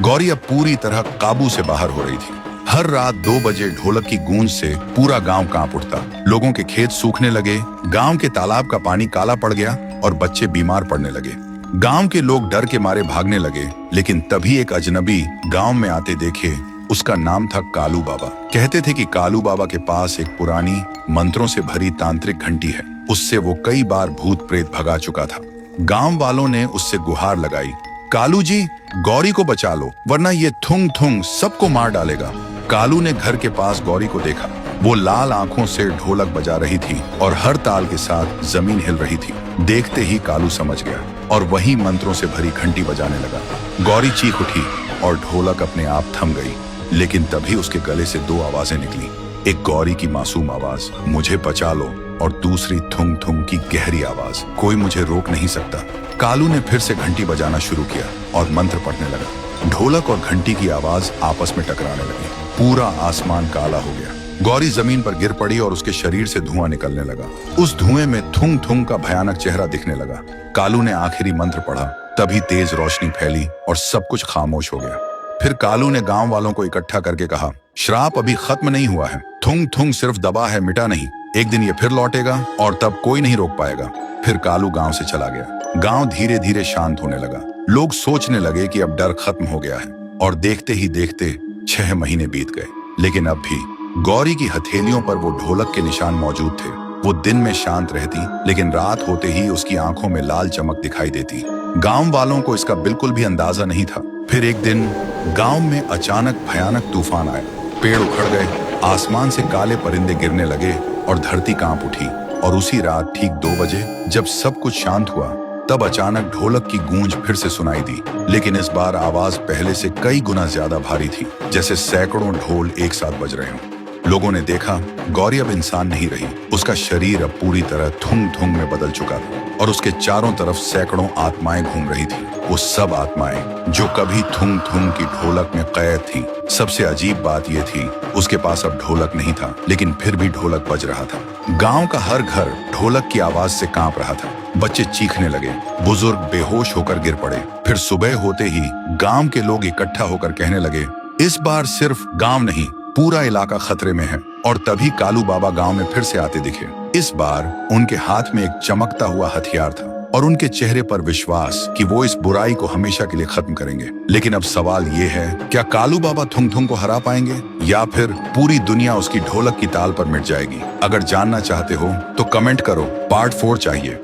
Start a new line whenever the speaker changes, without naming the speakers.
गौरी अब पूरी तरह काबू से बाहर हो रही थी। हर रात 2 बजे ढोलक की गूंज से पूरा गांव कांप उठता। लोगों के खेत सूखने लगे, गांव के तालाब का पानी काला पड़ गया और बच्चे बीमार पड़ने लगे। गांव के लोग डर के मारे भागने लगे, लेकिन तभी एक अजनबी गांव में आते देखे। उसका नाम था कालू बाबा। कहते थे कि कालू बाबा के पास एक पुरानी मंत्रों से भरी तांत्रिक घंटी है। उससे वो कई बार भूत प्रेत भगा चुका था। गांव वालों ने उससे गुहार लगाई, कालू जी, गौरी को बचा लो, वरना ये थुंग थुंग सबको मार डालेगा। कालू ने घर के पास गौरी को देखा। वो लाल आंखों से ढोलक बजा रही थी और हर ताल के साथ जमीन हिल रही थी। देखते ही कालू समझ गया और वही मंत्रों से भरी घंटी बजाने लगा। गौरी चीख उठी और ढोलक अपने आप थम गई। लेकिन तभी उसके गले से 2 आवाजें निकली। एक गौरी की मासूम आवाज, मुझे बचा लो, और दूसरी थुंग थुंग की गहरी आवाज, कोई मुझे रोक नहीं सकता। कालू ने फिर से घंटी बजाना शुरू किया और मंत्र पढ़ने लगा। ढोलक और घंटी की आवाज आपस में टकराने लगी। पूरा आसमान काला हो गया। गौरी जमीन पर गिर पड़ी और उसके शरीर से धुआं निकलने लगा। उस धुएं में थुंग थुंग का भयानक चेहरा दिखने लगा। कालू ने आखिरी मंत्र पढ़ा, तभी तेज रोशनी फैली और सब कुछ खामोश हो गया। फिर कालू ने गांव वालों को इकट्ठा करके कहा, श्राप अभी खत्म नहीं हुआ है। थुंग थुंग सिर्फ दबा है, मिटा नहीं। एक दिन ये फिर लौटेगा और तब कोई नहीं रोक पाएगा। फिर कालू गांव से चला गया। गांव धीरे धीरे शांत होने लगा। लोग सोचने लगे कि अब डर खत्म हो गया है। और देखते ही देखते 6 महीने बीत गए। लेकिन अब भी गौरी की हथेलियों पर वो ढोलक के निशान मौजूद थे। वो दिन में शांत रहती, लेकिन रात होते ही उसकी आंखों में लाल चमक दिखाई देती। गांव वालों को इसका बिल्कुल भी अंदाजा नहीं था। फिर एक दिन गांव में अचानक भयानक तूफान आया। पेड़ उखड़ गए, आसमान से काले परिंदे गिरने लगे और धरती कांप उठी। और उसी रात ठीक 2 बजे जब सब कुछ शांत हुआ, तब अचानक ढोलक की गूंज फिर से सुनाई दी। लेकिन इस बार आवाज पहले से कई गुना ज्यादा भारी थी, जैसे सैकड़ों ढोल एक साथ बज रहे हों। लोगों ने देखा, गौरी अब इंसान नहीं रही। उसका शरीर अब पूरी तरह थुंग थुंग में बदल चुका था और उसके चारों तरफ सैकड़ों आत्माएं घूम रही थी। वो सब आत्माएं जो कभी थुंग थुंग की ढोलक में कैद थी। सबसे अजीब बात यह थी, उसके पास अब ढोलक नहीं था, लेकिन फिर भी ढोलक बज रहा था। गांव का हर घर ढोलक की आवाज से कांप रहा था। बच्चे चीखने लगे, बुजुर्ग बेहोश होकर गिर पड़े। फिर सुबह होते ही गांव के लोग इकट्ठा होकर कहने लगे, इस बार सिर्फ गांव नहीं, पूरा इलाका खतरे में है। और तभी कालू बाबा गांव में फिर से आते दिखे। इस बार उनके हाथ में एक चमकता हुआ हथियार था और उनके चेहरे पर विश्वास कि वो इस बुराई को हमेशा के लिए खत्म करेंगे। लेकिन अब सवाल ये है, क्या कालू बाबा थुंग थुंग को हरा पाएंगे या फिर पूरी दुनिया उसकी ढोलक की ताल पर मिट जाएगी? अगर जानना चाहते हो तो कमेंट करो, पार्ट 4 चाहिए।